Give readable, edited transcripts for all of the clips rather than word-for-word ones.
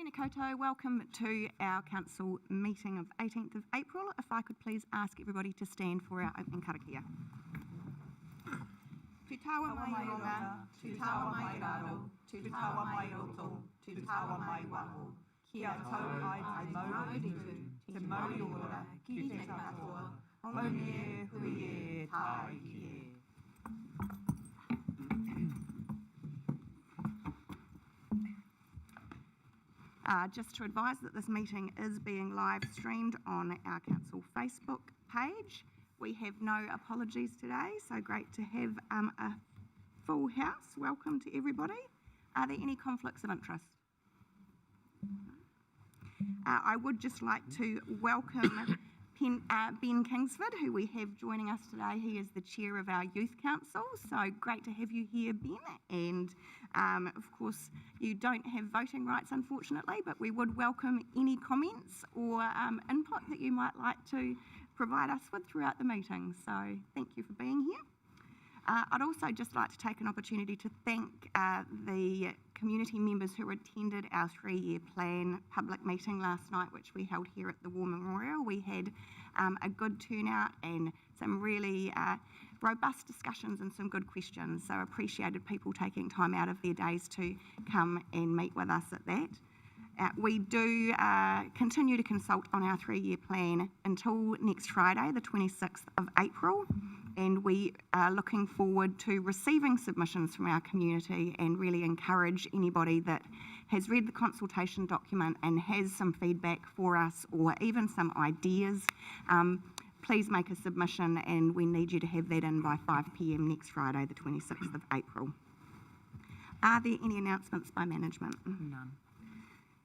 Tēnā koutou, welcome to our council meeting of 18th of April. If I could please ask everybody to stand for our opening karakia. Te tawa mai ronga, te tawa mai raro, te tawa mai roto, te tawa mai waho. Kia tau ai te mauritu, te mauri ora, ki te katoa, hone hui e tai e. Just to advise that this meeting is being live streamed on our council Facebook page. We have no apologies today, so great to have a full house. Welcome to everybody. Are there any conflicts of interest? I would just like to welcome Ben Kingsford, who we have joining us today. He is the chair of our youth council, so great to have you here, Ben. And of course, you don't have voting rights, unfortunately, but we would welcome any comments or input that you might like to provide us with throughout the meeting. So thank you for being here. I'd also just like to take an opportunity to thank the community members who attended our 3-year plan public meeting last night, which we held here at the War Memorial. We had a good turnout and some really robust discussions and some good questions, so appreciated people taking time out of their days to come and meet with us at that. We do continue to consult on our 3-year plan until next Friday, the 26th of April, and we are looking forward to receiving submissions from our community and really encourage anybody that has read the consultation document and has some feedback for us or even some ideas. Please make a submission, and we need you to have that in by 5 p.m. next Friday, the 26th of April. Are there any announcements by management? None.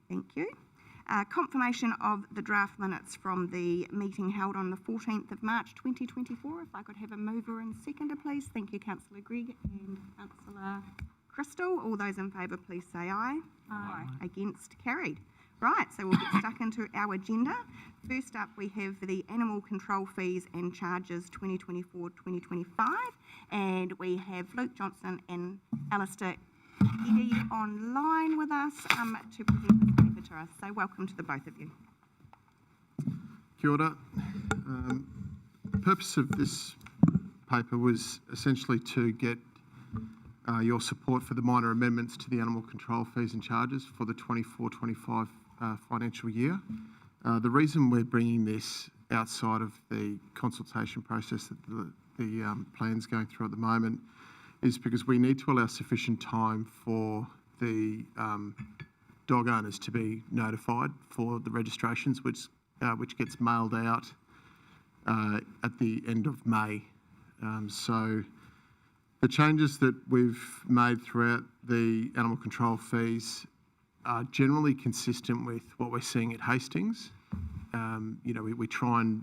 Thank you. Confirmation of the draft minutes from the meeting held on the 14th of March 2024. If I could have a mover and seconder, please. Thank you, Councillor Gregg and Councillor Crystal. All those in favour, please say aye. Aye. Against, carried. Right, so we'll get stuck into our agenda. First up, we have the Animal Control Fees and Charges 2024-2025, and we have Luke Johnson and Alistair Eddy online with us to present this paper to us. So welcome to the both of you. Kia ora. The purpose of this paper was essentially to get your support for the minor amendments to the animal control fees and charges for the 24-25 financial year. The reason we're bringing this outside of the consultation process that the plan's going through at the moment is because we need to allow sufficient time for the dog owners to be notified for the registrations, which gets mailed out at the end of May. So the changes that we've made throughout the animal control fees are generally consistent with what we're seeing at Hastings. We try and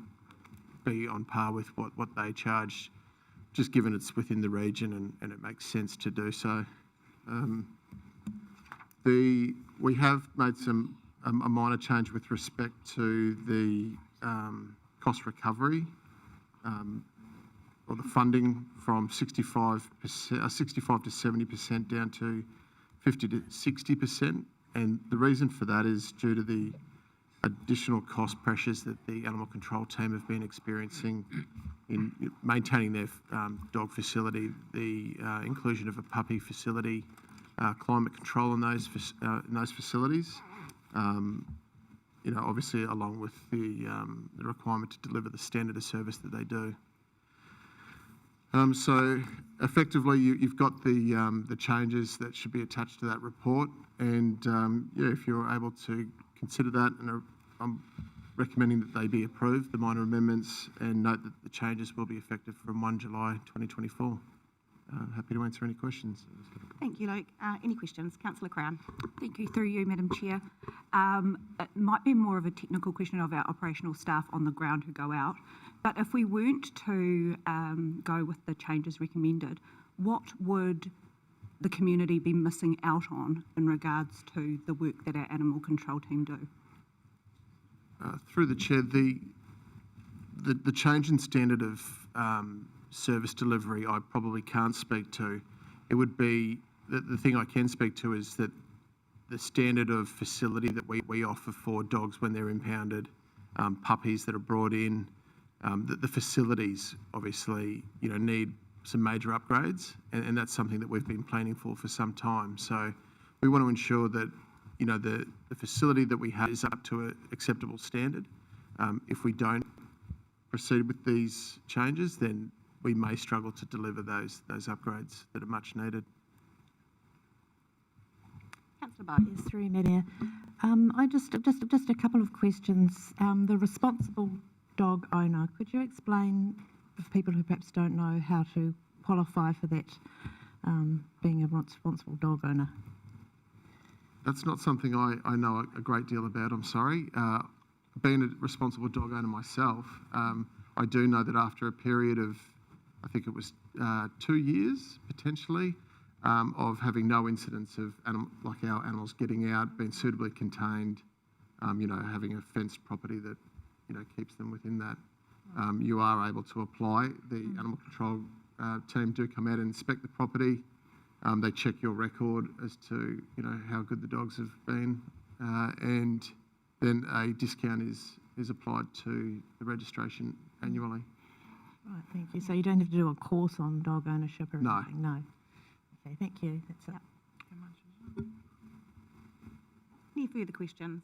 be on par with what they charge, just given it's within the region and it makes sense to do so. We have made a minor change with respect to the cost recovery or the funding from 65 to 70% down to 50 to 60%, and the reason for that is due to the additional cost pressures that the animal control team have been experiencing in maintaining their dog facility, the inclusion of a puppy facility, climate control in those facilities. Obviously along with the requirement to deliver the standard of service that they do. So effectively, you've got the changes that should be attached to that report, and if you're able to consider that, and I'm recommending that they be approved, the minor amendments, and note that the changes will be effective from 1 July 2024. Happy to answer any questions. Thank you, Luke. Any questions? Councillor Crown. Thank you. Through you, Madam Chair. It might be more of a technical question of our operational staff on the ground who go out, but if we weren't to go with the changes recommended, what would the community be missing out on in regards to the work that our animal control team do? Through the Chair, the change in standard of service delivery I probably can't speak to. It would be, the thing I can speak to is that the standard of facility that we offer for dogs when they're impounded, puppies that are brought in, the facilities obviously, need some major upgrades, and that's something that we've been planning for some time. So we want to ensure that, the facility that we have is up to an acceptable standard. If we don't proceed with these changes, then we may struggle to deliver those upgrades that are much needed. Councillor Bowe. Yes, through you, Mayor. I just a couple of questions. The responsible dog owner, could you explain for people who perhaps don't know how to qualify for that, being a responsible dog owner? That's not something I know a great deal about, I'm sorry. Being a responsible dog owner myself, I do know that after a period of, I think it was 2 years potentially, of having no incidents of our animals getting out, being suitably contained, having a fenced property that, keeps them within that, you are able to apply. The animal control team do come out and inspect the property. They check your record as to, how good the dogs have been, and then a discount is applied to the registration annually. Right, thank you. So you don't have to do a course on dog ownership or No. anything? No. Okay, thank you. That's it. Any further questions?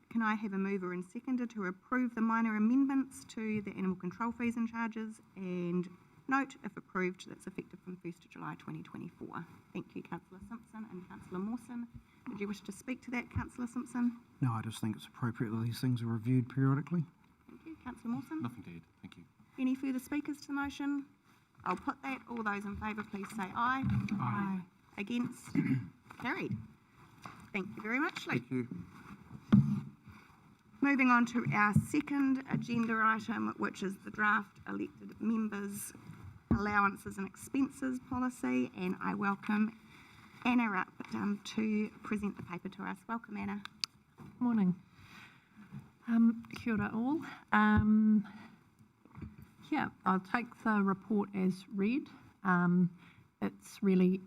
Can I have a mover and seconder to approve the minor amendments to the animal control fees and charges, and note, if approved, that's effective from 1st of July 2024. Thank you, Councillor Simpson and Councillor Mawson. Did you wish to speak to that, Councillor Simpson? No, I just think it's appropriate that these things are reviewed periodically. Thank you, Councillor Mawson. Nothing to add, thank you. Any further speakers to the motion? I'll put that. All those in favour, please say aye. Aye. Against? Carried. Thank you very much, Lee. Thank you. Moving on to our second agenda item, which is the draft elected members' allowances and expenses policy, and I welcome Anna up to present the paper to us. Welcome, Anna. Morning. Kia ora all. Yeah, I'll take the report as read. It's really,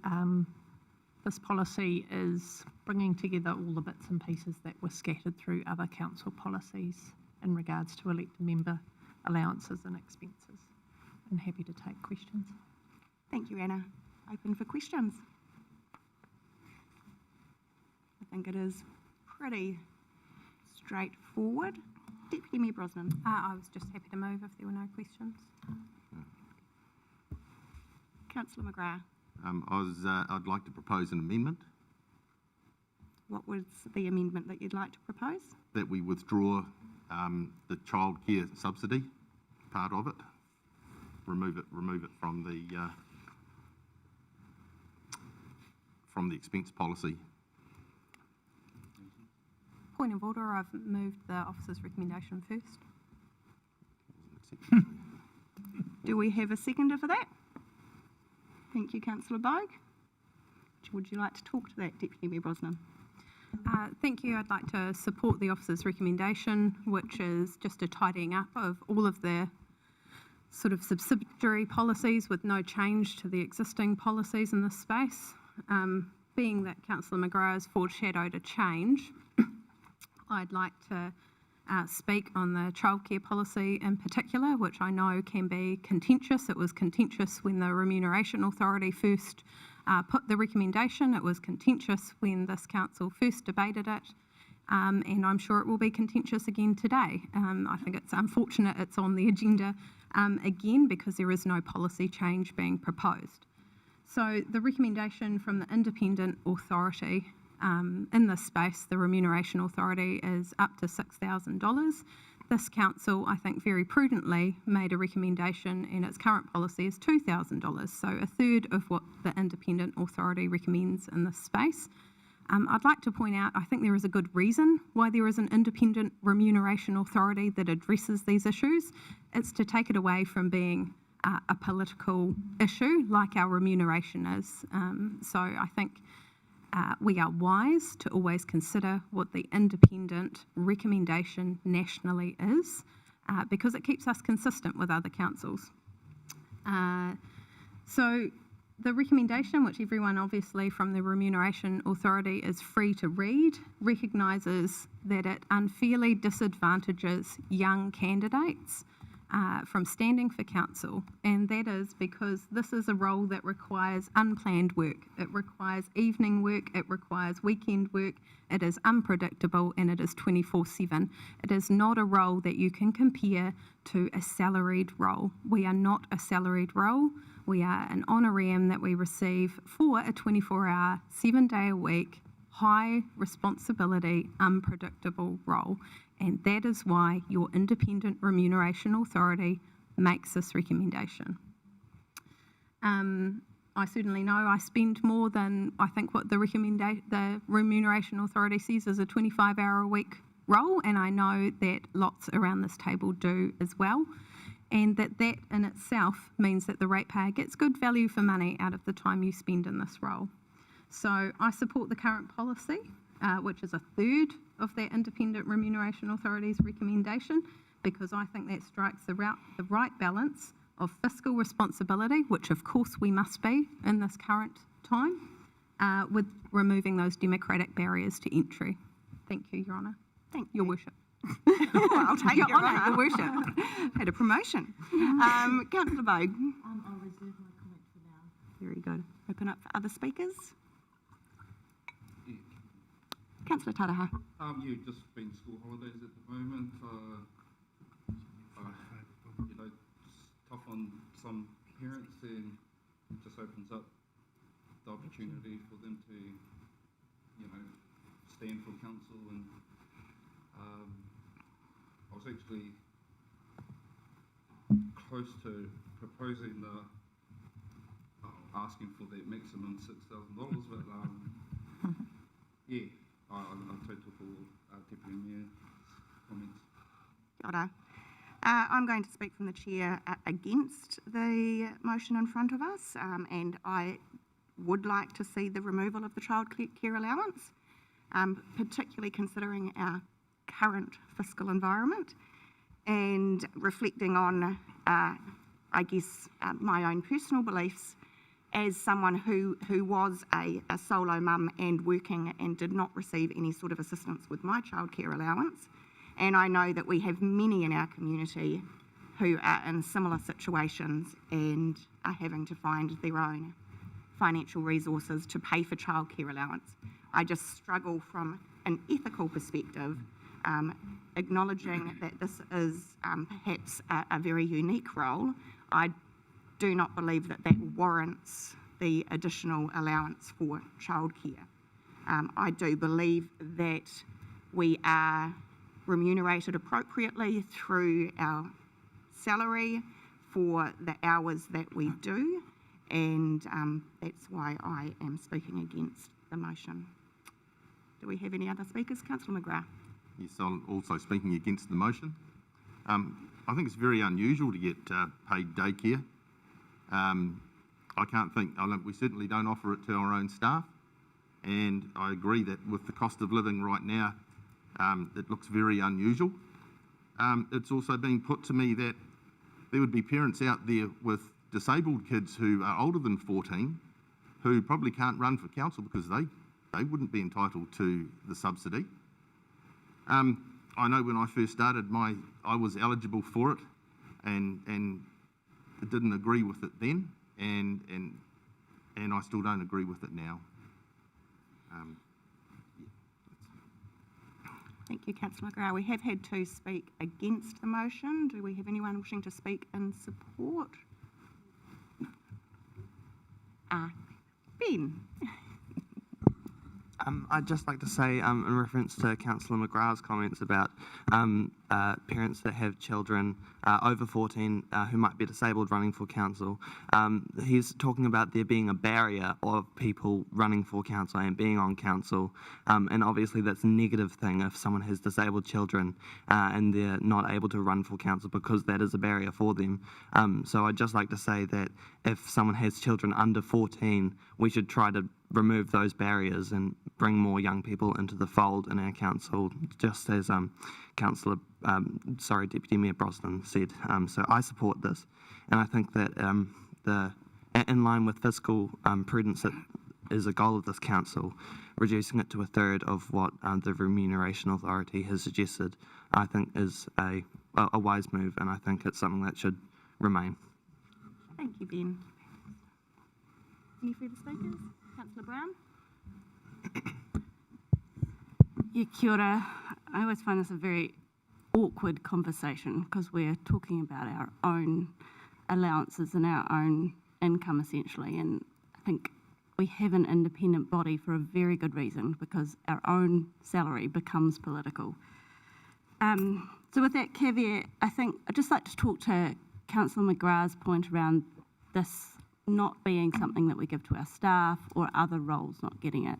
this policy is bringing together all the bits and pieces that were scattered through other council policies in regards to elected member allowances and expenses. I'm happy to take questions. Thank you, Anna. Open for questions. I think it is pretty straightforward. Deputy Mayor Brosnan. I was just happy to move if there were no questions. Councillor McGrath. I'd like to propose an amendment What was the amendment that you'd like to propose? that we withdraw the childcare subsidy part of it, remove it from the expense policy. Point of order, I've moved the officer's recommendation first. Do we have a seconder for that? Thank you, Councillor Bogue. Would you like to talk to that, Deputy Mayor Brosnan? Thank you. I'd like to support the officer's recommendation, which is just a tidying up of all of the sort of subsidiary policies with no change to the existing policies in this space. Being that Councillor McGrath has foreshadowed a change, I'd like to speak on the childcare policy in particular, which I know can be contentious. It was contentious when the Remuneration Authority first put the recommendation. It was contentious when this council first debated it, and I'm sure it will be contentious again today. I think it's unfortunate it's on the agenda again because there is no policy change being proposed. So the recommendation from the independent authority in this space, the Remuneration Authority, is up to $6,000. This council, I think, very prudently made a recommendation, and its current policy is $2,000, so a third of what the independent authority recommends in this space. I'd like to point out, I think there is a good reason why there is an independent remuneration authority that addresses these issues. It's to take it away from being a political issue like our remuneration is. So I think we are wise to always consider what the independent recommendation nationally is because it keeps us consistent with other councils. So The recommendation, which everyone obviously from the Remuneration Authority is free to read, recognises that it unfairly disadvantages young candidates from standing for council, and that is because this is a role that requires unplanned work. It requires evening work, it requires weekend work, it is unpredictable, and it is 24/7. It is not a role that you can compare to a salaried role. We are not a salaried role. We are an honorarium that we receive for a 24-hour, 7-day-a-week, high responsibility, unpredictable role. And that is why your independent remuneration authority makes this recommendation. I certainly know I spend more than I think what the remuneration authority says is a 25-hour-a-week role, and I know that lots around this table do as well. And that in itself means that the ratepayer gets good value for money out of the time you spend in this role. So I support the current policy, which is a third of that independent remuneration authority's recommendation, because I think that strikes the right balance of fiscal responsibility, which of course we must be in this current time, with removing those democratic barriers to entry. Thank you, Your Honour. Thank Your Worship. Well, I'll take Your your Honour, honour. Your Worship. Had a promotion. Councillor Vogue. I'll reserve my comment for now. Very good. Open up for other speakers. Councillor Taraha. You've just been school holidays at the moment. It's tough on some parents, and it just opens up the opportunity for them to, stand for council. And I was actually close to proposing asking for that maximum $6,000, but yeah. I took all Deputy Mayor's comments. Kia ora. I'm going to speak from the chair against the motion in front of us, and I would like to see the removal of the child care allowance, particularly considering our current fiscal environment and reflecting on, I guess, my own personal beliefs as someone who was a solo mum and working and did not receive any sort of assistance with my childcare allowance. And I know that we have many in our community who are in similar situations and are having to find their own financial resources to pay for childcare allowance. I just struggle from an ethical perspective, acknowledging that this is perhaps a very unique role. I do not believe that warrants the additional allowance for childcare. I do believe that we are remunerated appropriately through our salary for the hours that we do, and that's why I am speaking against the motion. Do we have any other speakers? Councillor McGrath. Yes, I'm also speaking against the motion. I think it's very unusual to get paid daycare. I can't think, we certainly don't offer it to our own staff, and I agree that with the cost of living right now, it looks very unusual. It's also been put to me that there would be parents out there with disabled kids who are older than 14 who probably can't run for council because they wouldn't be entitled to the subsidy. I know when I first started, I was eligible for it, and didn't agree with it then, and I still don't agree with it now. Thank you, Councillor McGrath. We have had two speak against the motion. Do we have anyone wishing to speak in support? Ben. I'd just like to say, in reference to Councillor McGrath's comments about parents that have children over 14 who might be disabled running for council, he's talking about there being a barrier of people running for council and being on council, and obviously that's a negative thing if someone has disabled children and they're not able to run for council, because that is a barrier for them. So I'd just like to say that if someone has children under 14, we should try to remove those barriers and bring more young people into the fold in our council, just as Deputy Mayor Brosnan said. So I support this, and I think that in line with fiscal prudence that is a goal of this council, reducing it to a third of what the Remuneration Authority has suggested, I think is a wise move, and I think it's something that should remain. Thank you, Ben. Any further speakers? Councillor Brown? Yeah, kia ora. I always find this a very awkward conversation because we're talking about our own allowances and our own income essentially, and I think we have an independent body for a very good reason, because our own salary becomes political. So with that caveat, I think I'd just like to talk to Councillor McGrath's point around this not being something that we give to our staff or other roles not getting it.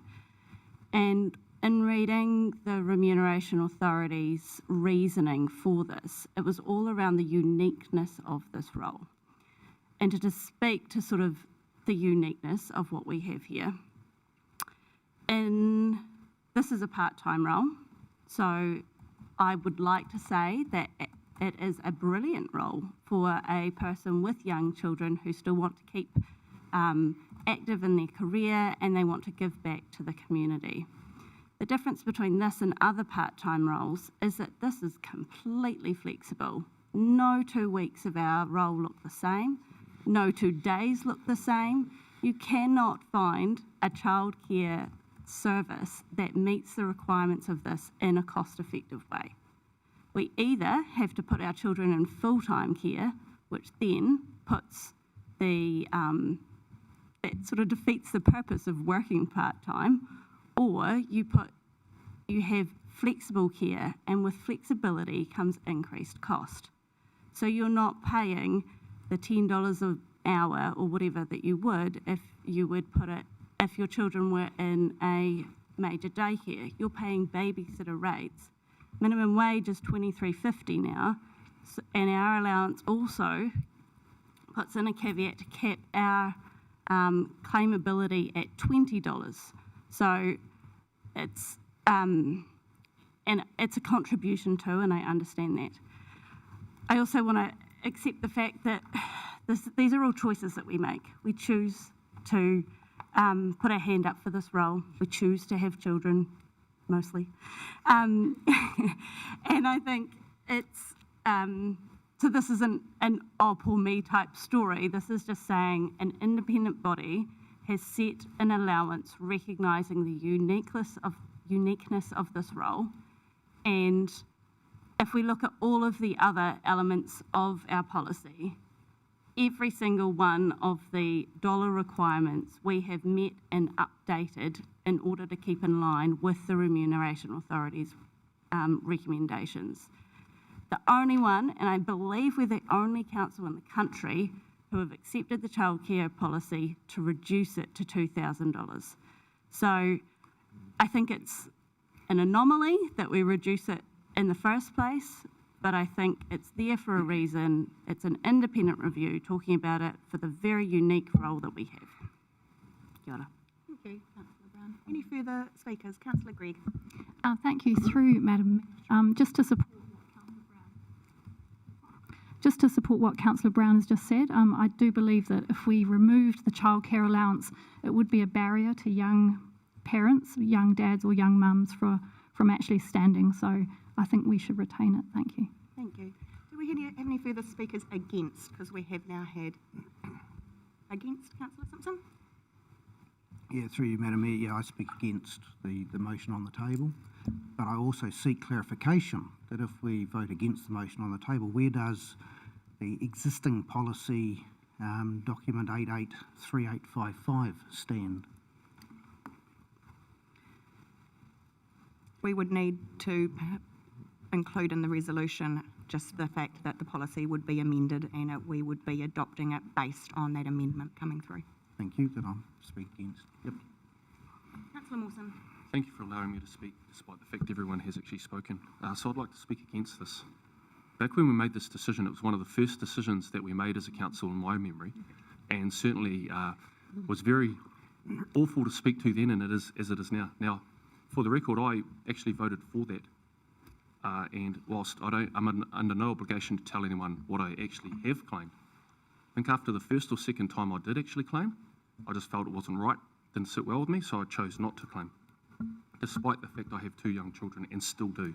And in reading the Remuneration Authority's reasoning for this, it was all around the uniqueness of this role. And to just speak to sort of the uniqueness of what we have here. This is a part-time role, so I would like to say that it is a brilliant role for a person with young children who still want to keep active in their career and they want to give back to the community. The difference between this and other part-time roles is that this is completely flexible. No 2 weeks of our role look the same. No 2 days look the same. You cannot find a childcare service that meets the requirements of this in a cost-effective way. We either have to put our children in full-time care, which then puts it sort of defeats the purpose of working part-time, or you have flexible care, and with flexibility comes increased cost. So you're not paying the $10 an hour or whatever that you would if your children were in a major daycare. You're paying babysitter rates. Minimum wage is $23.50 now, and our allowance also puts in a caveat to cap our claimability at $20. So it's a contribution too, and I understand that. I also want to accept the fact that these are all choices that we make. We choose to put our hand up for this role. We choose to have children, mostly. And I think it's, so this isn't an oh, poor me type story. This is just saying an independent body has set an allowance recognising the uniqueness of this role. And if we look at all of the other elements of our policy, every single one of the dollar requirements we have met and updated in order to keep in line with the Remuneration Authority's recommendations. The only one, and I believe we're the only council in the country who have accepted the childcare policy to reduce it to $2,000. So I think it's an anomaly that we reduce it in the first place, but I think it's there for a reason. It's an independent review talking about it for the very unique role that we have. Kia ora. Thank you, Councillor Brown. Any further speakers? Councillor Gregg. Thank you. Through Madam, just to support what Councillor Brown has just said, I do believe that if we removed the childcare allowance, it would be a barrier to young parents, young dads or young mums from actually standing. So I think we should retain it. Thank you. Thank you. Do we have any further speakers against? Because we have now had against, Councillor Simpson. Yeah, through you, Madam Mayor, yeah, I speak against the motion on the table, but I also seek clarification that if we vote against the motion on the table, where does the existing policy document 883855 stand? We would need to include in the resolution just the fact that the policy would be amended and we would be adopting it based on that amendment coming through. Thank you, that I'll speak against. Yep. Councillor Mawson. Thank you for allowing me to speak, despite the fact everyone has actually spoken. So I'd like to speak against this. Back when we made this decision, it was one of the first decisions that we made as a council in my memory, and certainly was very awful to speak to then, and it is as it is now. Now, for the record, I actually voted for that, and whilst I'm under no obligation to tell anyone what I actually have claimed, think after the first or second time I did actually claim, I just felt it wasn't right, didn't sit well with me, so I chose not to claim, despite the fact I have 2 young children and still do.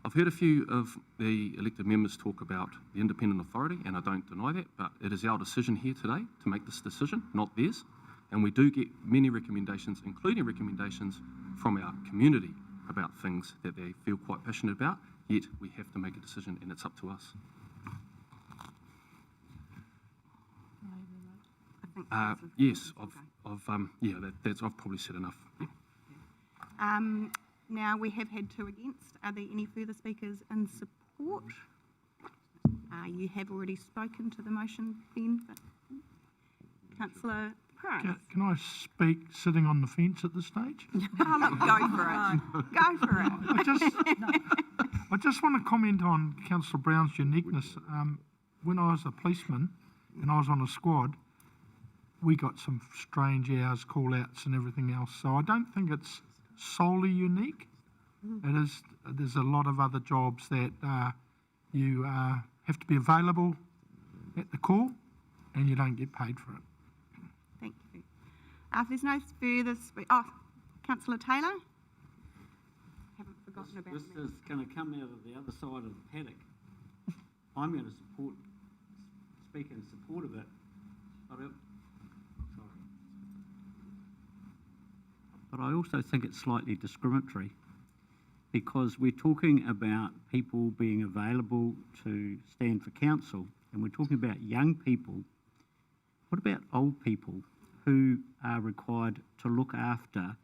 I've heard a few of the elected members talk about the independent authority, and I don't deny that, but it is our decision here today to make this decision, not theirs. And we do get many recommendations, including recommendations from our community about things that they feel quite passionate about, yet we have to make a decision and it's up to us. Yes, I've probably said enough. Now, we have had 2 against. Are there any further speakers in support? You have already spoken to the motion, Ben. Councillor Price. Can I speak sitting on the fence at this stage? Oh, look, go for it. Go for it. I just want to comment on Councillor Brown's uniqueness. When I was a policeman and I was on a squad, we got some strange hours, call-outs and everything else. So I don't think it's solely unique. There's a lot of other jobs that you have to be available at the call and you don't get paid for it. Thank you. If there's no further Councillor Taylor? Haven't forgotten about This is going to come out of the other side of the paddock. I'm going to speak in support of it. But I also think it's slightly discriminatory because we're talking about people being available to stand for council and we're talking about young people. What about old people who are required to look after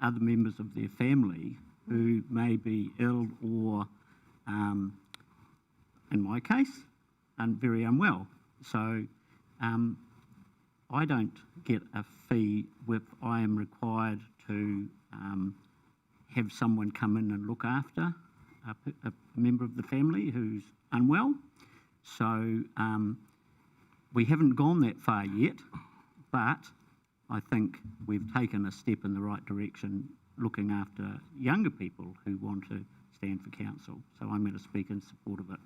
other members of their family who may be ill or, in my case, very unwell? So I don't get a fee if I am required to have someone come in and look after a member of the family who's unwell. So we haven't gone that far yet, but I think we've taken a step in the right direction looking after younger people who want to stand for council. So I'm going to speak in support of it.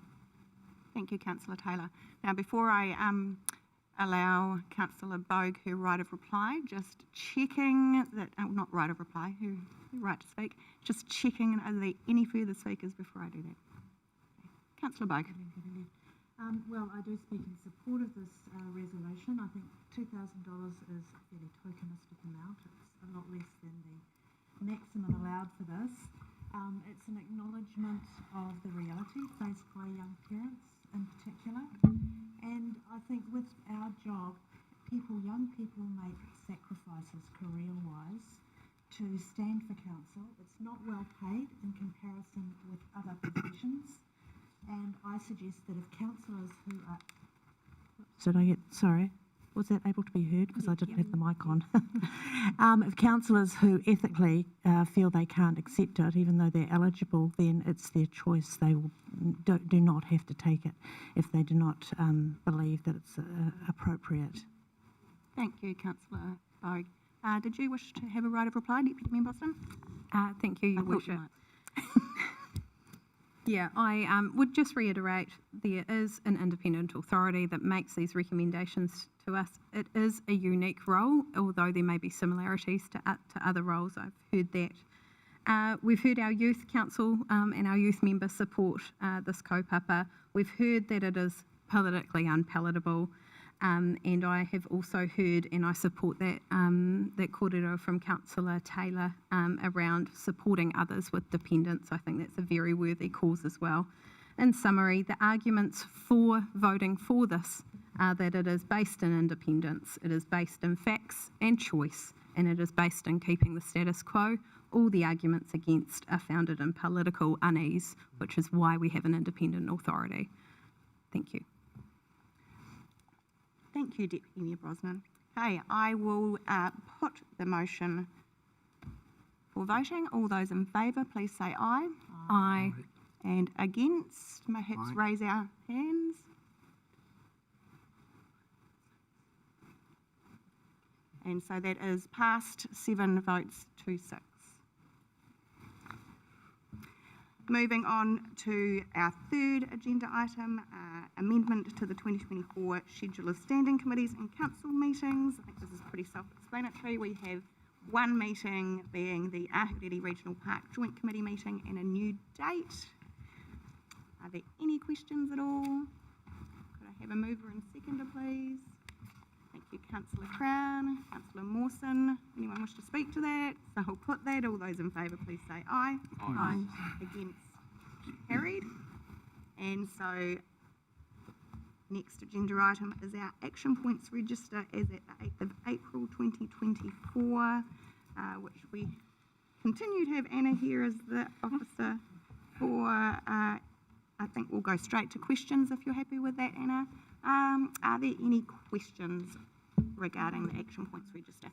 Thank you, Councillor Taylor. Now, before I allow Councillor Bogue her right of reply, just checking that, not right of reply, her right to speak, just checking, are there any further speakers before I do that? Councillor Bogue. Well, I do speak in support of this resolution. I think $2,000 is a fairly tokenistic amount. It's a lot less than the maximum allowed for this. It's an acknowledgement of the reality faced by young parents in particular. And I think with our job, young people make sacrifices career-wise to stand for council. It's not well paid in comparison with other professions. And I suggest that if councillors who are... Sorry, was that able to be heard? Because I didn't have the mic on. If councillors who ethically feel they can't accept it, even though they're eligible, then it's their choice. They do not have to take it if they do not believe that it's appropriate. Thank you, Councillor Bogue. Did you wish to have a right of reply, Deputy Mayor Boston? Thank you, Your Worship. Yeah, I would just reiterate there is an independent authority that makes these recommendations to us. It is a unique role, although there may be similarities to other roles. I've heard that. We've heard our youth council and our youth members support this kaupapa. We've heard that it is politically unpalatable. And I have also heard, and I support that, that kōrero from Councillor Taylor around supporting others with dependents. I think that's a very worthy cause as well. In summary, the arguments for voting for this are that it is based in independence, it is based in facts and choice, and it is based in keeping the status quo. All the arguments against are founded in political unease, which is why we have an independent authority. Thank you. Thank you, Deputy Mayor Brosnan. Okay, I will put the motion for voting. All those in favour, please say aye. Aye. And against, perhaps raise our hands. And so that is passed 7 votes to 6. Moving on to our third agenda item, amendment to the 2024 Schedule of Standing Committees and Council meetings. I think this is pretty self-explanatory. We have one meeting being the Ahuriri Regional Park Joint Committee meeting and a new date. Are there any questions at all? Could I have a mover and seconder, please? Thank you, Councillor Crown. Councillor Mawson, anyone wish to speak to that? So I'll put that. All those in favour, please say aye. Aye. Against? Carried. And so next agenda item is our action points register as at the 8th of April 2024, which we continue to have Anna here as the officer for. I think we'll go straight to questions if you're happy with that, Anna. Are there any questions regarding the action points register?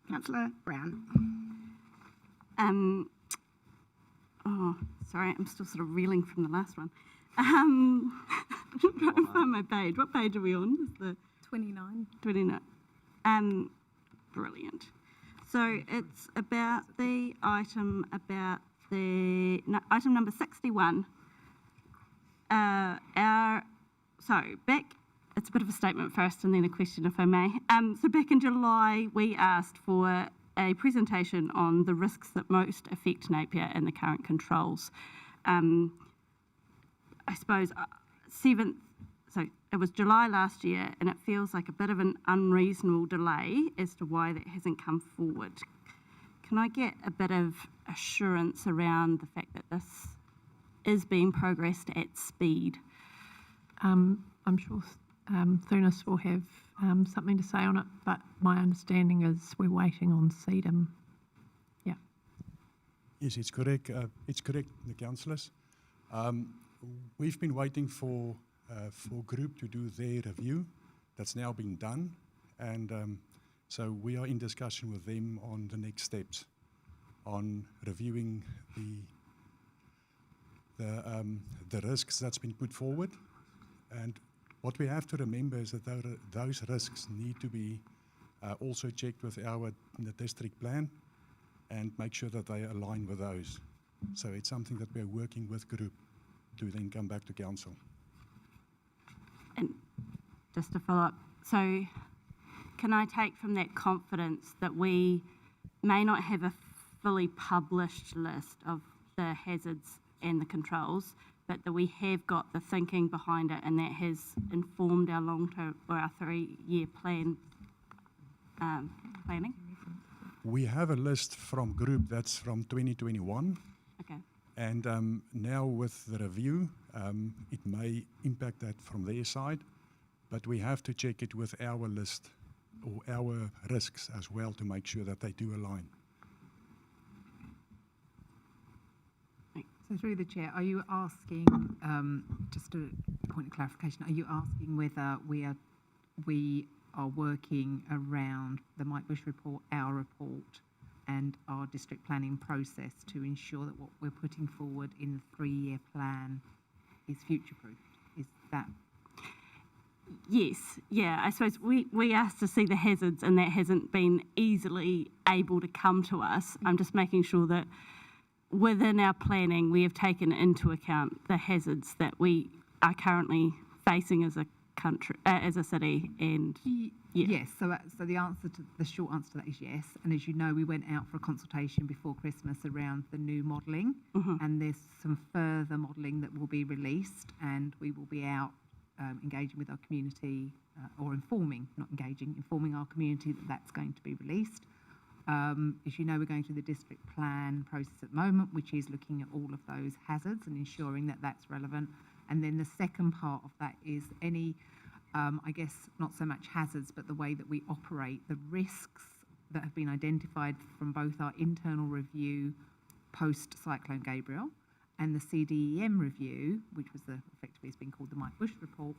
Councillor Brown. Oh, sorry, I'm still sort of reeling from the last one. I'm trying to find my page. What page are we on? Is the 29. 29. Brilliant. So it's about the item item number 61. It's a bit of a statement first and then a question, if I may. So back in July, we asked for a presentation on the risks that most affect Napier and the current controls. I suppose it was July last year, and it feels like a bit of an unreasonable delay as to why that hasn't come forward. Can I get a bit of assurance around the fact that this is being progressed at speed? I'm sure Thunis will have something to say on it, but my understanding is we're waiting on CEDAM. Yeah. Yes, it's correct. It's correct, the councillors. We've been waiting for group to do their review. That's now been done, and so we are in discussion with them on the next steps on reviewing the risks that's been put forward. And what we have to remember is that those risks need to be also checked with the district plan and make sure that they align with those. So it's something that we're working with group to then come back to council. And just to follow up, so can I take from that confidence that we may not have a fully published list of the hazards and the controls, but that we have got the thinking behind it and that has informed our long-term or our 3-year planning? We have a list from group that's from 2021. Okay. And now with the review, it may impact that from their side, but we have to check it with our list or our risks as well to make sure that they do align. So through the chair, are you asking, just a point of clarification, are you asking whether we are working around the Mike Bush report, our report, and our district planning process to ensure that what we're putting forward in the 3-year plan is future-proof? Is that? Yes, yeah, I suppose we asked to see the hazards and that hasn't been easily able to come to us. I'm just making sure that within our planning we have taken into account the hazards that we are currently facing as a country, as a city, and Yes, so the short answer to that is yes. And as you know, we went out for a consultation before Christmas around the new modelling, and there's some further modelling that will be released, and we will be out engaging with our community, or informing our community that that's going to be released. As you know, we're going through the district plan process at the moment, which is looking at all of those hazards and ensuring that that's relevant. And then the second part of that is any, I guess, not so much hazards, but the way that we operate, the risks that have been identified from both our internal review post-Cyclone Gabriel and the CDEM review, which was effectively has been called the Mike Bush report.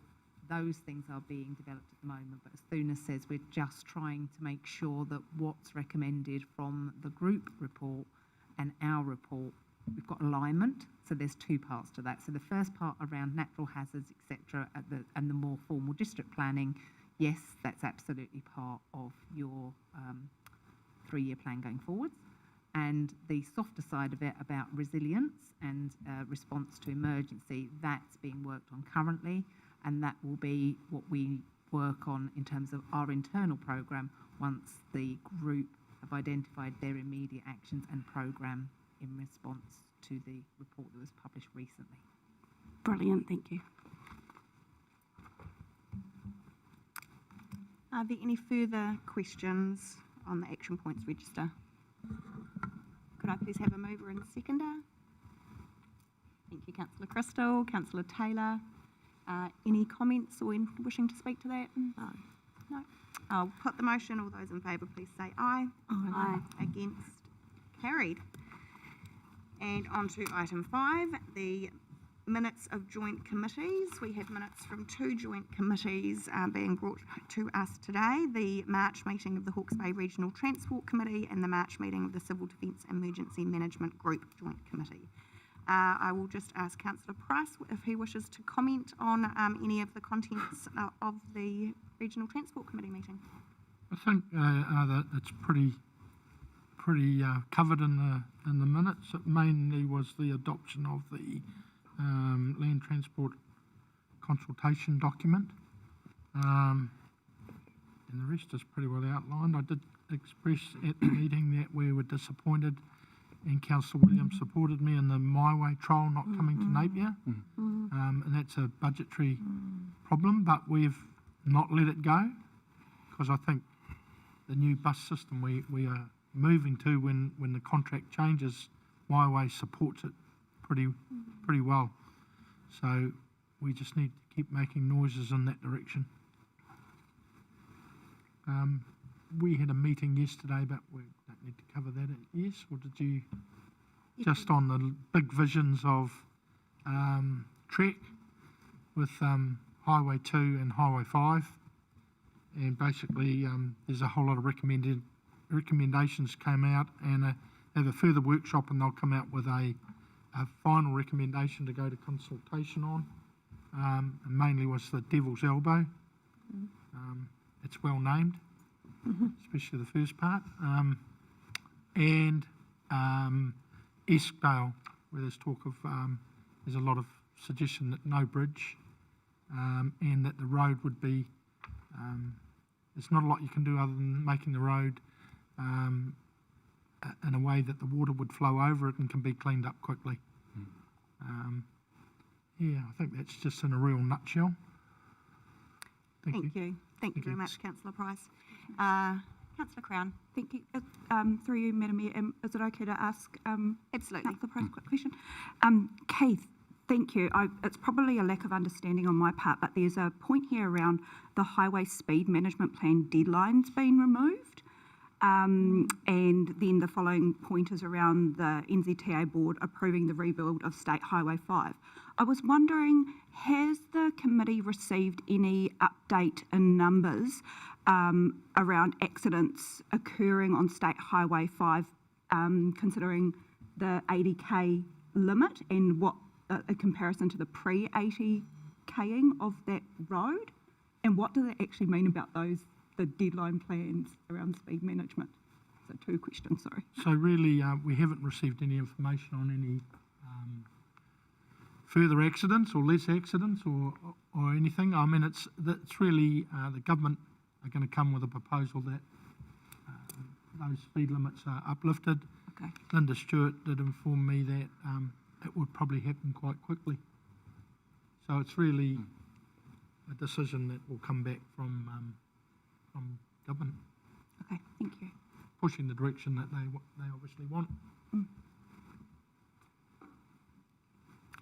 Those things are being developed at the moment, but as Thunis says, we're just trying to make sure that what's recommended from the group report and our report, we've got alignment. So there's two parts to that. So the first part around natural hazards, etc., and the more formal district planning, yes, that's absolutely part of your 3-year plan going forwards. And the softer side of it about resilience and response to emergency, that's being worked on currently, and that will be what we work on in terms of our internal program once the group have identified their immediate actions and program in response to the report that was published recently. Brilliant, thank you. Are there any further questions on the action points register? Could I please have a mover and seconder? Thank you, Councillor Crystal. Councillor Taylor, any comments or wishing to speak to that? No. No. I'll put the motion. All those in favour, please say aye. Aye. Against? Carried. And on to item 5, the minutes of joint committees. We have minutes from 2 joint committees being brought to us today. The March meeting of the Hawke's Bay Regional Transport Committee and the March meeting of the Civil Defence Emergency Management Group Joint Committee. I will just ask Councillor Price if he wishes to comment on any of the contents of the Regional Transport Committee meeting. I think that it's pretty covered in the minutes. It mainly was the adoption of the land transport consultation document, and the rest is pretty well outlined. I did express at the meeting that we were disappointed, and Councillor Williams supported me in the My Way trial not coming to Napier, and that's a budgetary problem, but we've not let it go, because I think the new bus system we are moving to, when the contract changes, My Way supports it pretty well. So we just need to keep making noises in that direction. We had a meeting yesterday, but we don't need to cover that, yes? Or did you, just on the big visions of Trek with Highway 2 and Highway 5, and basically there's a whole lot of recommendations came out, and they have a further workshop, and they'll come out with a final recommendation to go to consultation on, and mainly was the Devil's Elbow. It's well named, especially the first part, and Eskdale, where there's talk of, there's a lot of suggestion that no bridge, and that the road would be, there's not a lot you can do other than making the road in a way that the water would flow over it and can be cleaned up quickly. Yeah, I think that's just in a real nutshell. Thank you. Thank you very much, Councillor Price. Councillor Crown. Thank you. Through you, Madam Mayor, is it okay to ask Absolutely. Councillor Price a quick question? Keith, thank you. It's probably a lack of understanding on my part, but there's a point here around the Highway Speed Management Plan deadlines being removed. And then the following point is around the NZTA board approving the rebuild of State Highway 5. I was wondering, has the committee received any update in numbers around accidents occurring on State Highway 5, considering the 80k limit and what a comparison to the pre-80k'ing of that road? And what does it actually mean about the deadline plans around speed management? So 2 questions, sorry. So really, we haven't received any information on any further accidents or less accidents or anything. I mean, it's really the government are going to come with a proposal that those speed limits are uplifted. Okay. Linda Stewart did inform me that it would probably happen quite quickly. So it's really a decision that will come back from government. Okay, thank you. Pushing the direction that they obviously want.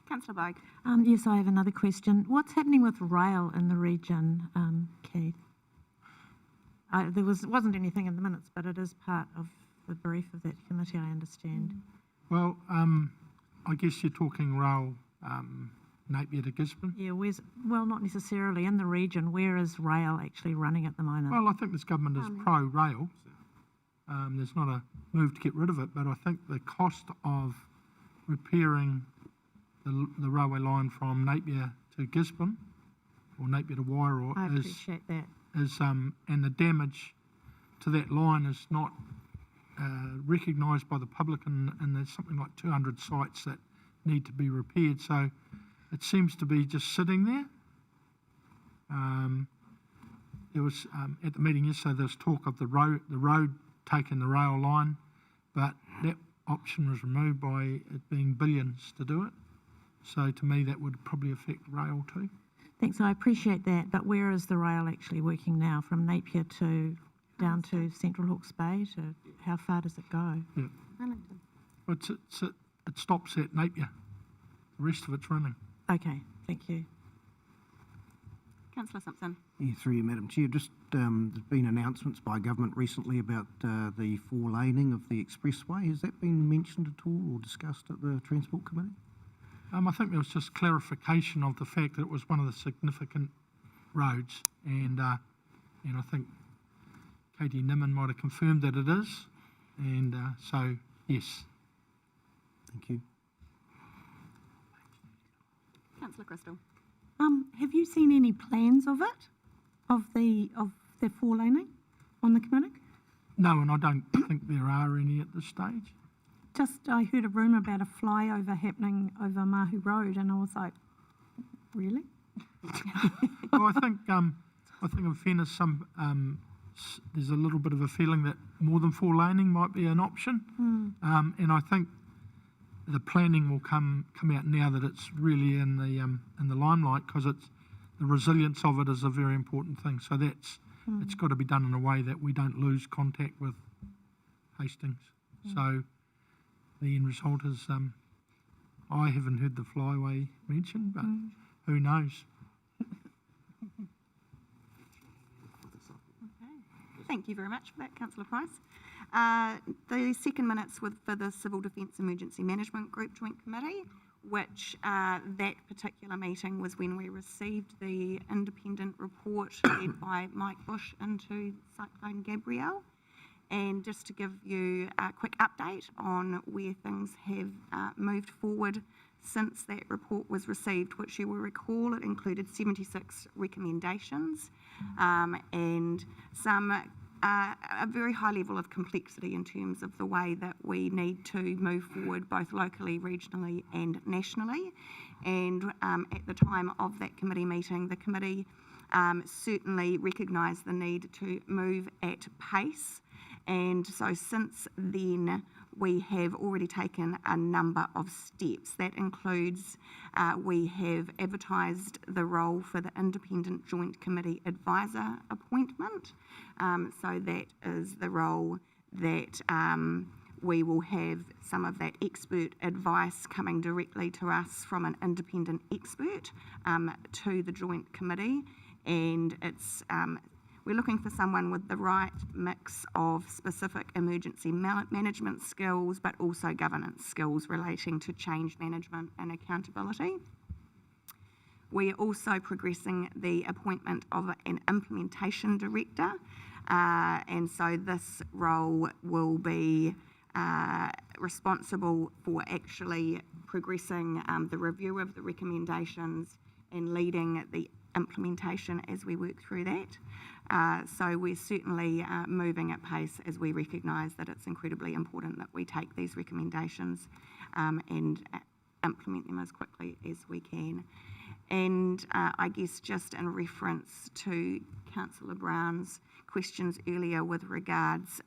Councillor Bogue. Yes, I have another question. What's happening with rail in the region, Keith? There wasn't anything in the minutes, but it is part of the brief of that committee, I understand. Well, I guess you're talking rail, Napier to Gisborne. Yeah, well, not necessarily in the region. Where is rail actually running at the moment? Well, I think this government is pro-rail. There's not a move to get rid of it, but I think the cost of repairing the railway line from Napier to Gisborne, or Napier to Wairau, I appreciate that. and the damage to that line is not recognised by the public, and there's something like 200 sites that need to be repaired. So it seems to be just sitting there. There was at the meeting yesterday, there was talk of the road taking the rail line, but that option was removed by it being billions to do it. So to me, that would probably affect rail too. Thanks, I appreciate that, but where is the rail actually working now? From Napier to down to Central Hawke's Bay? To how far does it go? Yeah. Well, it stops at Napier. The rest of it's running. Okay, thank you. Councillor Simpson. Yeah, through you, Madam Chair. Just there's been announcements by government recently about the four-laning of the expressway. Has that been mentioned at all or discussed at the Transport Committee? I think there was just clarification of the fact that it was one of the significant roads, and I think Katie Nimmin might have confirmed that it is, and so yes. Thank you. Councillor Crystal. Have you seen any plans of it, of the four laning on the committee? No, and I don't think there are any at this stage. Just, I heard a rumour about a flyover happening over Mahu Road, and I was like, really? Well, I think in fairness, there's a little bit of a feeling that more than four laning might be an option, and I think the planning will come out now that it's really in the limelight, because it's the resilience of it is a very important thing. So it's got to be done in a way that we don't lose contact with Hastings. So the end result is I haven't heard the flyway mentioned, but who knows? Thank you very much for that, Councillor Price. The second minutes for the Civil Defence Emergency Management Group Joint Committee, which that particular meeting was when we received the independent report led by Mike Bush into Cyclone Gabrielle. And just to give you a quick update on where things have moved forward since that report was received, which you will recall it included 76 recommendations and a very high level of complexity in terms of the way that we need to move forward both locally, regionally and nationally. And at the time of that committee meeting, the committee certainly recognised the need to move at pace. And so since then, we have already taken a number of steps. That includes we have advertised the role for the Independent Joint Committee Advisor appointment. So that is the role that we will have some of that expert advice coming directly to us from an independent expert to the Joint Committee. And it's we're looking for someone with the right mix of specific emergency management skills, but also governance skills relating to change management and accountability. We are also progressing the appointment of an implementation director, and so this role will be responsible for actually progressing the review of the recommendations and leading the implementation as we work through that. So we're certainly moving at pace as we recognise that it's incredibly important that we take these recommendations and implement them as quickly as we can. And I guess just in reference to Councillor Brown's questions earlier with regards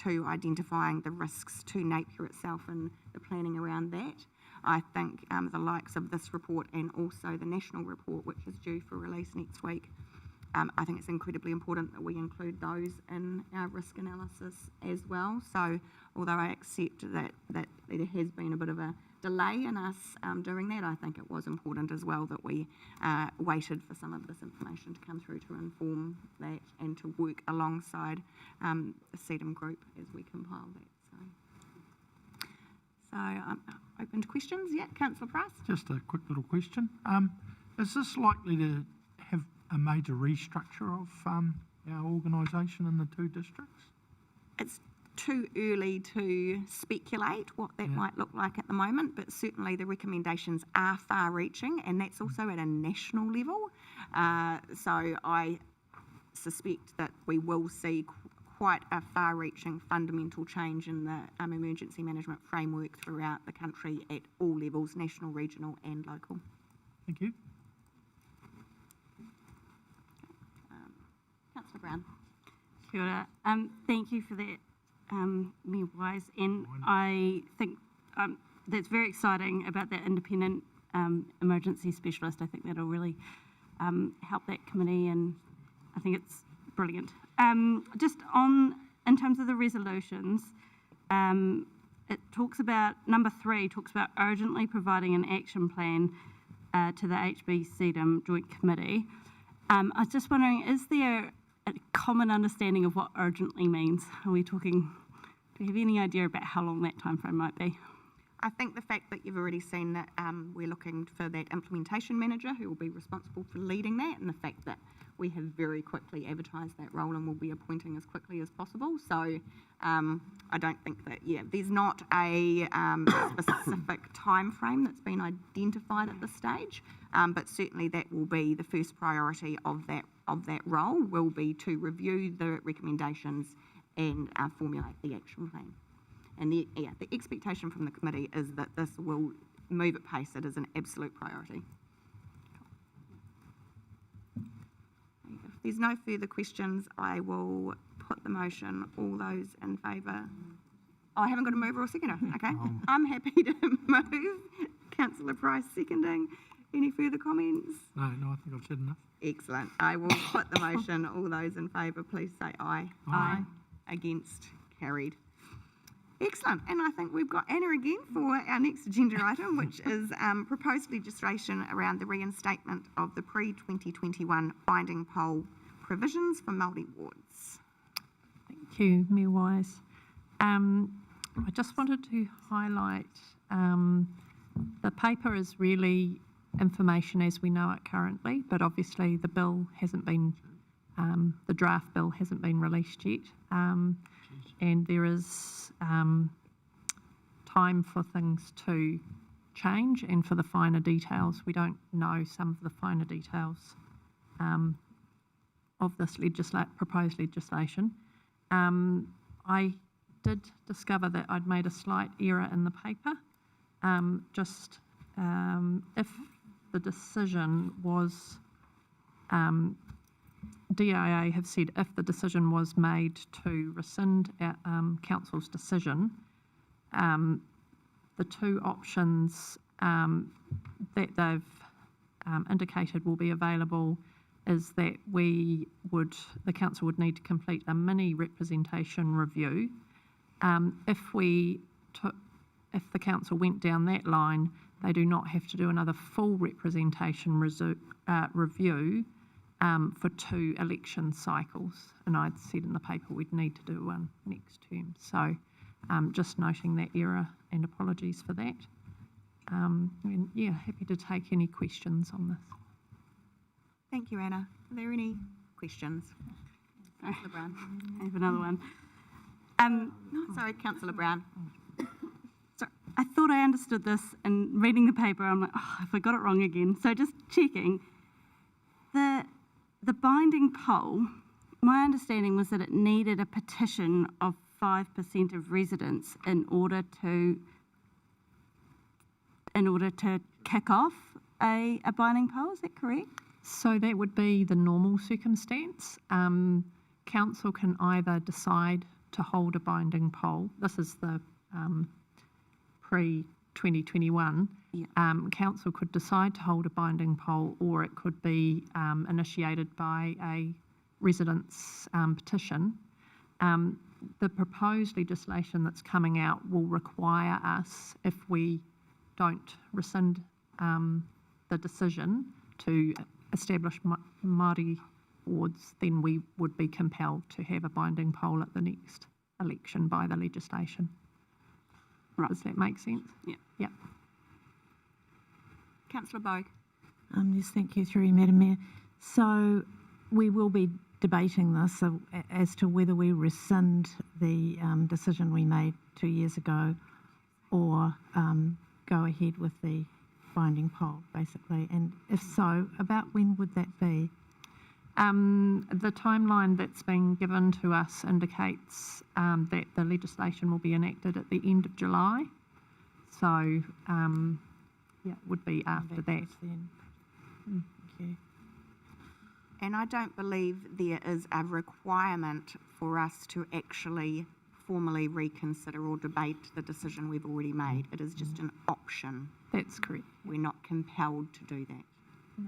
to identifying the risks to Napier itself and the planning around that, I think the likes of this report and also the national report, which is due for release next week, I think it's incredibly important that we include those in our risk analysis as well. So although I accept that there has been a bit of a delay in us doing that, I think it was important as well that we waited for some of this information to come through to inform that and to work alongside the CEDM group as we compile that. So I'm open to questions. Yeah, Councillor Price. Just a quick little question. Is this likely to have a major restructure of our organisation in the two districts? It's too early to speculate what that might look like at the moment, but certainly the recommendations are far-reaching, and that's also at a national level. So I suspect that we will see quite a far-reaching fundamental change in the emergency management framework throughout the country at all levels, national, regional and local. Thank you. Councillor Brown. Kia ora. Thank you for that, Mayor Wise, and I think that's very exciting about that independent emergency specialist. I think that'll really help that committee, and I think it's brilliant. Just in terms of the resolutions, it talks about, number 3 talks about urgently providing an action plan to the HB-CDM Joint Committee. I was just wondering, is there a common understanding of what urgently means? Are we talking, do you have any idea about how long that timeframe might be? I think the fact that you've already seen that we're looking for that implementation manager who will be responsible for leading that, and the fact that we have very quickly advertised that role and will be appointing as quickly as possible. So I don't think that, there's not a specific time frame that's been identified at this stage, but certainly that will be the first priority of that role, will be to review the recommendations and formulate the action plan. And the expectation from the committee is that this will move at pace. It is an absolute priority. If there's no further questions, I will put the motion. All those in favour? Oh, I haven't got a mover or seconder. Okay. I'm happy to move. Councillor Price seconding. Any further comments? No, I think I've said enough. Excellent. I will put the motion. All those in favour, please say aye. Aye. Against? Carried. Excellent. And I think we've got Anna again for our next agenda item, which is proposed legislation around the reinstatement of the pre-2021 binding poll provisions for Māori wards. Thank you, Mayor Wise. I just wanted to highlight the paper is really information as we know it currently, but obviously the bill hasn't been, the draft bill hasn't been released yet. And there is time for things to change and for the finer details. We don't know some of the finer details of this proposed legislation. I did discover that I'd made a slight error in the paper. If the decision was DIA have said if the decision was made to rescind Council's decision, the two options that they've indicated will be available is that the Council would need to complete a mini representation review. If the Council went down that line, they do not have to do another full representation review for 2 election cycles, and I'd said in the paper we'd need to do one next term. So just noting that error and apologies for that. And happy to take any questions on this. Thank you, Anna. Are there any questions? Councillor Brown. I have another one. Sorry, Councillor Brown. So I thought I understood this, and reading the paper, I'm like, oh, if I got it wrong again. So just checking. The binding poll, my understanding was that it needed a petition of 5% of residents in order to kick off a binding poll. Is that correct? So that would be the normal circumstance. Council can either decide to hold a binding poll. This is the pre-2021. Council could decide to hold a binding poll, or it could be initiated by a resident's petition. The proposed legislation that's coming out will require us, if we don't rescind the decision to establish Māori wards, then we would be compelled to have a binding poll at the next election by the legislation. Right. Does that make sense? Yeah. Yeah. Councillor Bogue. Yes, thank you, through you, Madam Mayor. So we will be debating this as to whether we rescind the decision we made 2 years ago, or go ahead with the binding poll, basically. And if so, about when would that be? The timeline that's been given to us indicates that the legislation will be enacted at the end of July. So, yeah, it would be after that. Thank you. And I don't believe there is a requirement for us to actually formally reconsider or debate the decision we've already made. It is just an option. That's correct. We're not compelled to do that. No.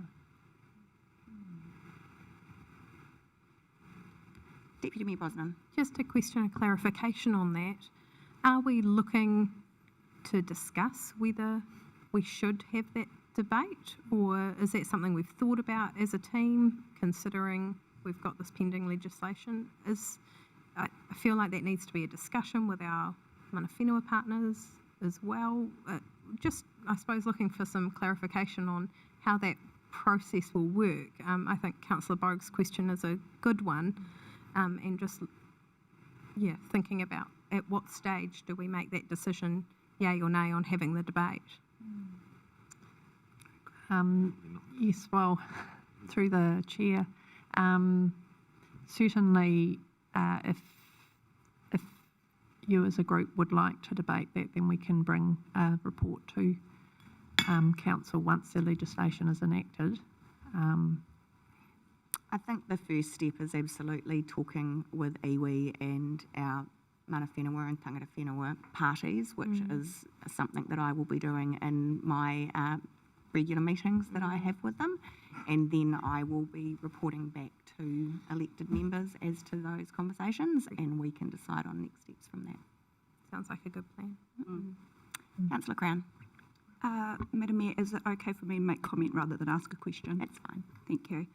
Deputy Mayor Brosnan. Just a question of clarification on that. Are we looking to discuss whether we should have that debate, or is that something we've thought about as a team, considering we've got this pending legislation? I feel like that needs to be a discussion with our mana whenua partners as well. Just, I suppose, looking for some clarification on how that process will work. I think Councillor Bogue's question is a good one, and just, yeah, thinking about at what stage do we make that decision, yay or nay, on having the debate? Yes, well, through the chair, certainly if you as a group would like to debate that, then we can bring a report to council once the legislation is enacted. I think the first step is absolutely talking with iwi and our mana whenua and tangata whenua parties, which is something that I will be doing in my regular meetings that I have with them, and then I will be reporting back to elected members as to those conversations, and we can decide on next steps from that. Sounds like a good plan. Councillor Crown. Madam Mayor, is it okay for me to make comment rather than ask a question? That's fine. Thank you.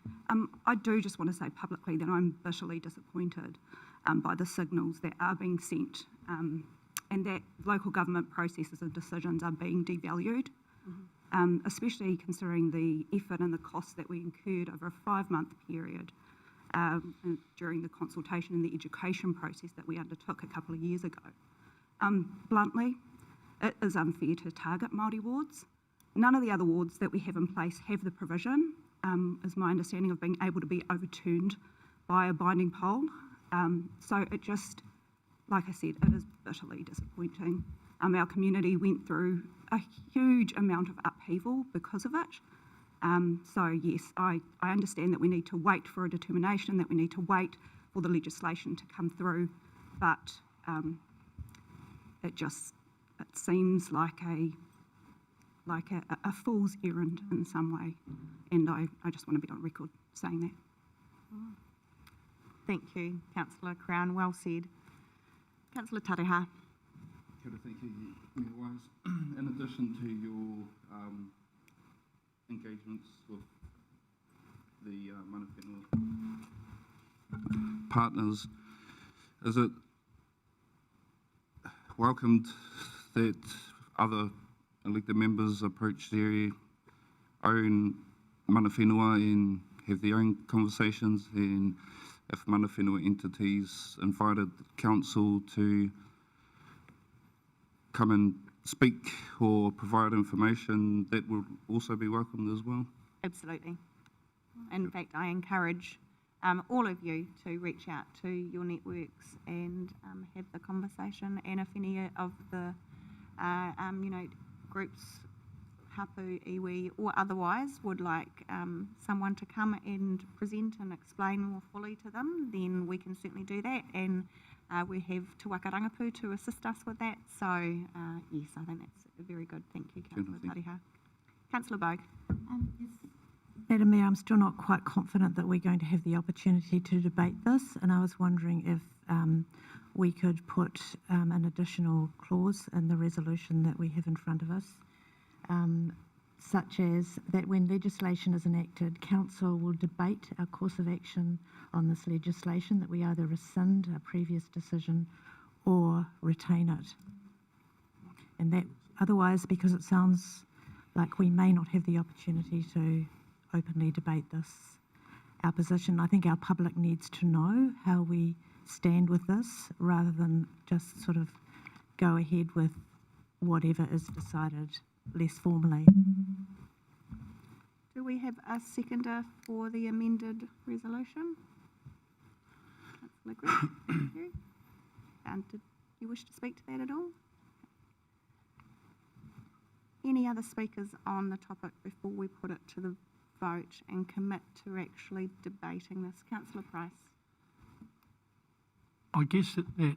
I do just want to say publicly that I'm bitterly disappointed by the signals that are being sent, and that local government processes and decisions are being devalued. Especially considering the effort and the costs that we incurred over a 5-month period during the consultation and the education process that we undertook a couple of years ago. Bluntly, it is unfair to target Māori wards. None of the other wards that we have in place have the provision, is my understanding, of being able to be overturned by a binding poll. So it just, like I said, it is bitterly disappointing. Our community went through a huge amount of upheaval because of it. So yes, I understand that we need to wait for a determination, that we need to wait for the legislation to come through, but it seems like a fool's errand in some way, and I just want to be on record saying that. Thank you, Councillor Crown. Well said. Councillor Tareha. Kia ora, thank you, Mayor Wise. In addition to your engagements with the mana whenua partners, is it welcomed that other elected members approach their own mana whenua and have their own conversations, and if mana whenua entities invited council to come and speak or provide information, that will also be welcomed as well? Absolutely. In fact, I encourage all of you to reach out to your networks and have the conversation, and if any of the groups, hapu, iwi or otherwise, would like someone to come and present and explain more fully to them, then we can certainly do that, and we have Te Waka Rangapu to assist us with that. So yes, I think that's very good. Thank you, Councillor Tareha. Councillor Bogue. Madam Mayor, I'm still not quite confident that we're going to have the opportunity to debate this, and I was wondering if we could put an additional clause in the resolution that we have in front of us, such as that when legislation is enacted, Council will debate our course of action on this legislation, that we either rescind a previous decision or retain it. And that otherwise, because it sounds like we may not have the opportunity to openly debate this, our position, I think our public needs to know how we stand with this, rather than just sort of go ahead with whatever is decided less formally. Do we have a seconder for the amended resolution? Councillor Green, thank you. And did you wish to speak to that at all? Any other speakers on the topic before we put it to the vote and commit to actually debating this? Councillor Price. I guess that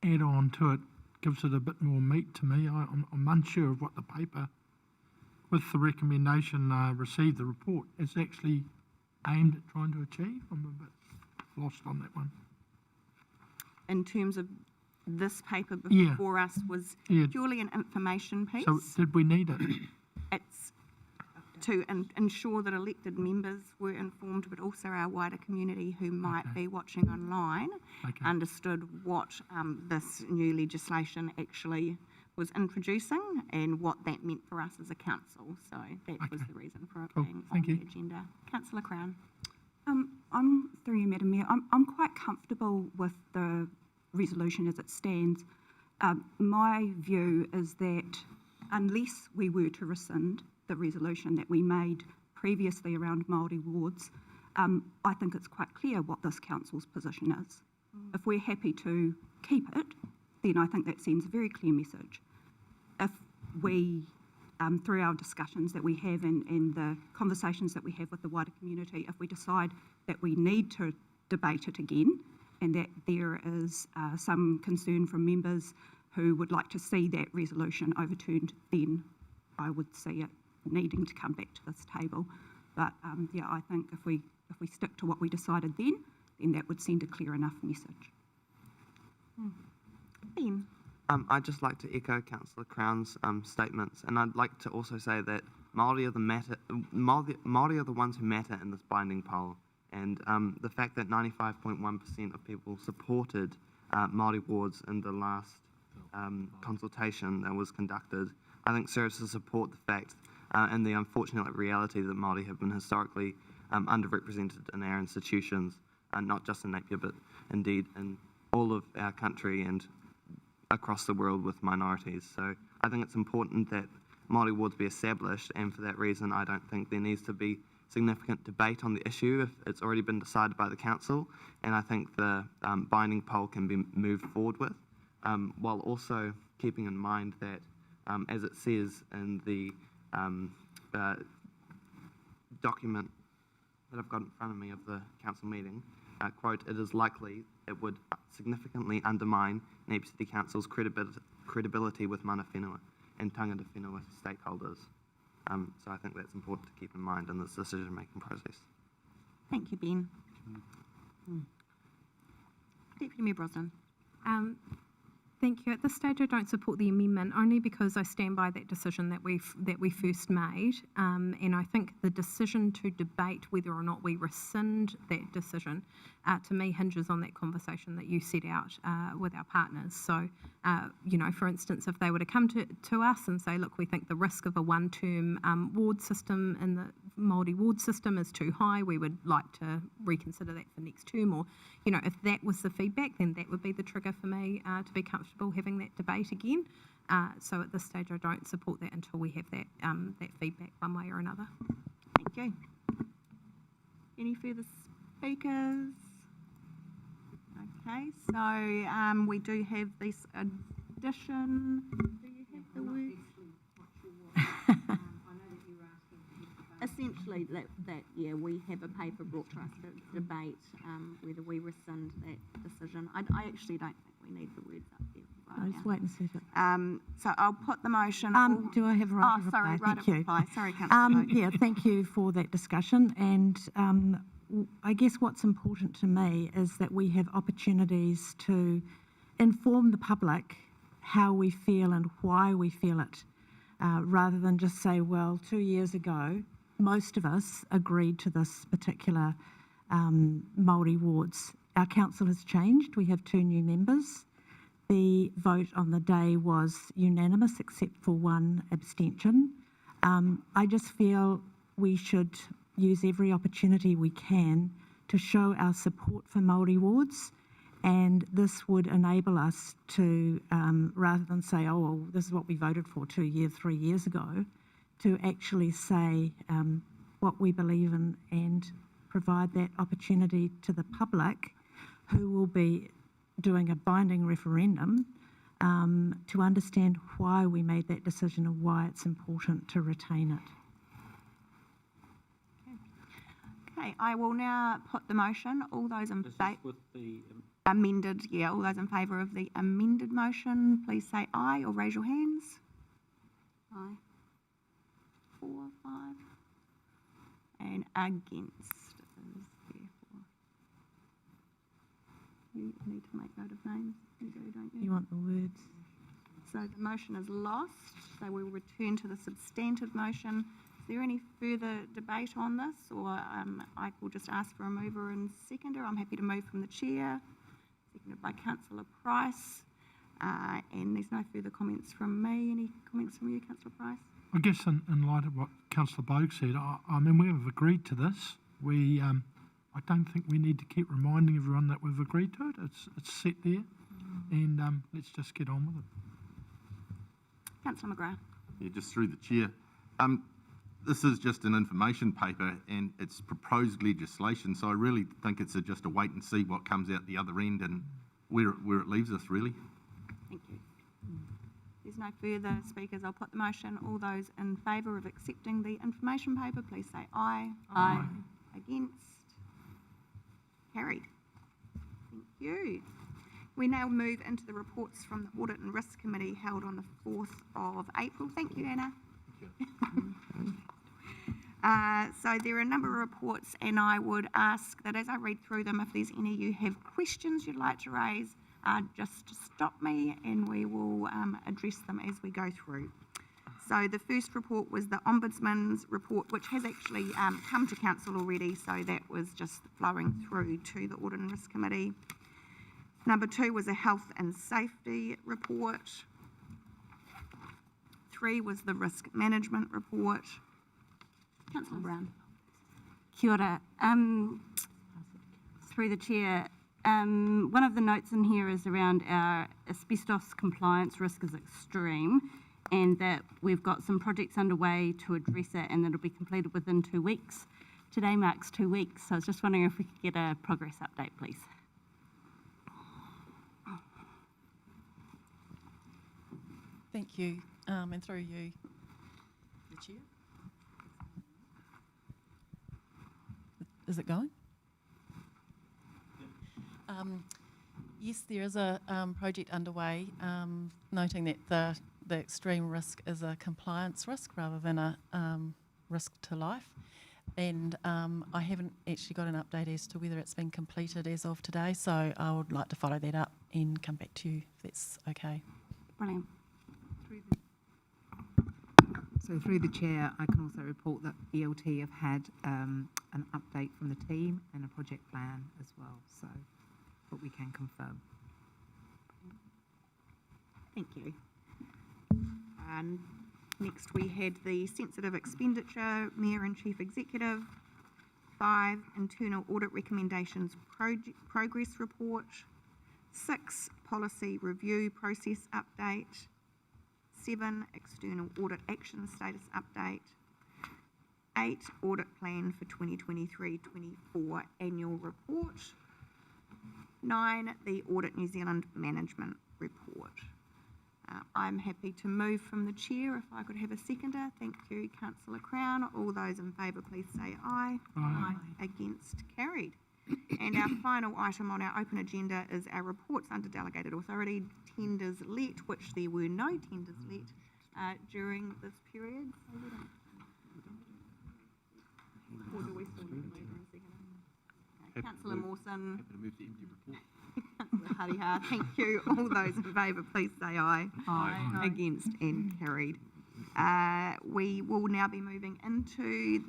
add-on to it gives it a bit more meat to me. I'm unsure of what the paper, with the recommendation received, the report, is actually aimed at trying to achieve. I'm a bit lost on that one. In terms of this paper Yeah. before us was Yeah. purely an information piece. So did we need it? It's to ensure that elected members were informed, but also our wider community who might be watching online understood what this new legislation actually was introducing and what that meant for us as a council. So that was the reason for it being on the agenda. Councillor Crown. I'm through you, Madam Mayor. I'm quite comfortable with the resolution as it stands. My view is that unless we were to rescind the resolution that we made previously around Māori wards, I think it's quite clear what this council's position is. If we're happy to keep it, then I think that sends a very clear message. If we, through our discussions that we have and the conversations that we have with the wider community, if we decide that we need to debate it again and that there is some concern from members who would like to see that resolution overturned, then I would see it needing to come back to this table. But yeah, I think if we stick to what we decided then that would send a clear enough message. Ben. I'd just like to echo Councillor Crown's statements, and I'd like to also say that Māori are the ones who matter in this binding poll, and the fact that 95.1% of people supported Māori wards in the last consultation that was conducted, I think serves to support the fact and the unfortunate reality that Māori have been historically underrepresented in our institutions, not just in Napier, but indeed in all of our country and across the world with minorities. So I think it's important that Māori wards be established, and for that reason I don't think there needs to be significant debate on the issue if it's already been decided by the council, and I think the binding poll can be moved forward with, while also keeping in mind that as it says in the document that I've got in front of me of the council meeting, quote, "It is likely it would significantly undermine Napier City Council's credibility with mana whenua and tangata whenua stakeholders." So I think that's important to keep in mind in this decision-making process. Thank you, Ben. Deputy Mayor Brosnan. Thank you. At this stage, I don't support the amendment only because I stand by that decision that we first made, and I think the decision to debate whether or not we rescind that decision, to me, hinges on that conversation that you set out with our partners. So, you know, for instance, if they were to come to us and say, look, we think the risk of a one-term ward system in the Māori ward system is too high, we would like to reconsider that for next term, or, you know, if that was the feedback, then that would be the trigger for me to be comfortable having that debate again. So at this stage, I don't support that until we have that that feedback one way or another. Thank you. Any further speakers? Okay, so we do have this addition. Do you have the word? Essentially, that yeah, we have a paper brought to us to debate whether we rescind that decision. I actually don't think we need the words up there. I'll just wait and see it. So I'll put the motion. Do I have a right of reply? Sorry, right Thank of you. reply. Sorry, Councillor. Yeah, thank you for that discussion. And I guess what's important to me is that we have opportunities to inform the public how we feel and why we feel it, rather than just say, well, 2 years ago, most of us agreed to this particular Māori wards. Our council has changed. We have 2 new members. The vote on the day was unanimous except for 1 abstention. I just feel we should use every opportunity we can to show our support for Māori wards, and this would enable us to, rather than say, oh, well, this is what we voted for 2 years, 3 years ago, to actually say, what we believe in and provide that opportunity to the public, who will be doing a binding referendum, to understand why we made that decision and why it's important to retain it. Okay, I will now put the motion. All those in favour, With the amended, yeah, all those in favour of the amended motion, please say aye or raise your hands. Aye. 4, 5. And against is therefore. You need to make note of names. You do, don't you? You want the words? So the motion is lost, so we will return to the substantive motion. Is there any further debate on this, or I will just ask for a mover and seconder? I'm happy to move from the chair, seconded by Councillor Price. And there's no further comments from me. Any comments from you, Councillor Price? I guess in light of what Councillor Bogue said, I mean, we have agreed to this. I don't think we need to keep reminding everyone that we've agreed to it. It's set there, and let's just get on with it. Councillor McGrath. Yeah, just through the chair. This is just an information paper and it's proposed legislation, so I really think it's just a wait and see what comes out the other end and where it leaves us, really. Thank you. There's no further speakers. I'll put the motion. All those in favour of accepting the information paper, please say aye. Aye. Against? Carried. Thank you. We now move into the reports from the Audit and Risk Committee held on the 4th of April. Thank you, Anna. So there are a number of reports, and I would ask that as I read through them, if there's any of you have questions you'd like to raise, just stop me and we will address them as we go through. So the first report was the Ombudsman's report, which has actually come to Council already, so that was just flowing through to the Audit and Risk Committee. Number 2 was a health and safety report. 3 was the risk management report. Councillor Brown. Kia ora. Through the chair, one of the notes in here is around our asbestos compliance risk is extreme, and that we've got some projects underway to address it, and that'll be completed within 2 weeks. Today marks 2 weeks, so I was just wondering if we could get a progress update, please. Thank you, and through you, the chair. Is it going? Yes, there is a project underway, noting that the extreme risk is a compliance risk rather than a risk to life. And I haven't actually got an update as to whether it's been completed as of today, so I would like to follow that up and come back to you if that's okay. Brilliant. So through the chair, I can also report that ELT have had an update from the team and a project plan as well, so what we can confirm. Thank you. And next we had the sensitive expenditure, Mayor and Chief Executive. 5, internal audit recommendations progress report. 6, policy review process update. 7, external audit action status update. 8, audit plan for 2023-24 annual report. 9, the Audit New Zealand management report. I'm happy to move from the chair if I could have a seconder. Thank you, Councillor Crown. All those in favour, please say aye. Aye. Against? Carried. And our final item on our open agenda is our reports under delegated authority, tenders let, which there were no tenders let during this period. So we don't, or do we still need a mover and seconder? Councillor Mawson. Happy to move the empty report. Councillor Hariha, thank you. All those in favour, please say aye. Aye. Against? And carried. We will now be moving into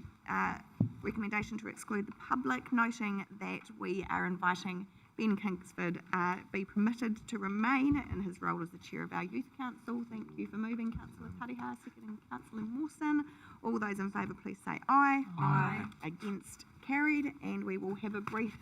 recommendation to exclude the public, noting that we are inviting Ben Kingsford be permitted to remain in his role as the chair of our youth council. Thank you for moving, Councillor Hariha, seconding Councillor Mawson. All those in favour, please say aye. Aye. Against? Carried. And we will have a brief